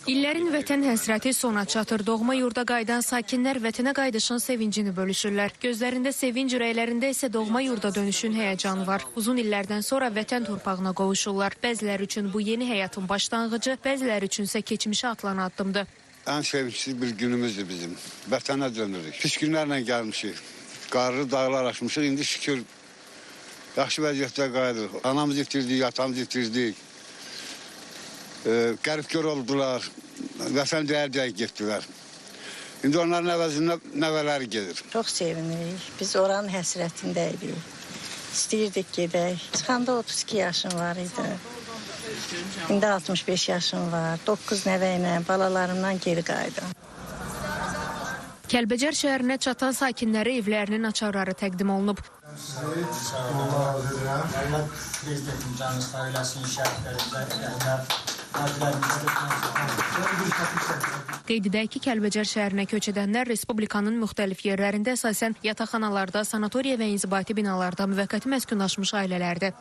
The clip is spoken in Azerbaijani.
İllərin vətən həsrəti sona çatır. Doğma yurda qayıdan sakinlər vətənə qayıdışın sevincini bölüşürlər. Gözlərində sevinc, ürəklərində isə doğma yurda dönüşün həyəcanı var. Uzun illərdən sonra vətən torpağına qovuşurlar. Bəziləri üçün bu yeni həyatın başlanğıcı, bəziləri üçünsə keçmişə atılan addımdır. Ən sevinçli bir günümüzdür bizim. Vətənə dönürük. Pis günlərlə gəlmişik. Qarlı dağlar aşmışıq. İndi şükür yaxşı vəziyyətdə qayıdırıq. Anamızı itirdik, atamızı itirdik. Qərib gör oldular, vətən dəyər getdilər. İndi onların əvəzində nəvələri gedir. Çox sevinirik. Biz oranın həsrətindəydik. İstəyirdik gedək. Çıxanda 32 yaşım var idi. İndi 65 yaşım var. 9 nəvə ilə balalarımdan geri qayıdım. Kəlbəcər şəhərinə çatan sakinlərə evlərinin açarları təqdim olunub. Qeyd edək ki, Kəlbəcər şəhərinə köç edənlər Respublikanın müxtəlif yerlərində əsasən yataqxanalarda, sanatoriya və inzibati binalarda müvəqqəti məskunlaşmış ailələrdir.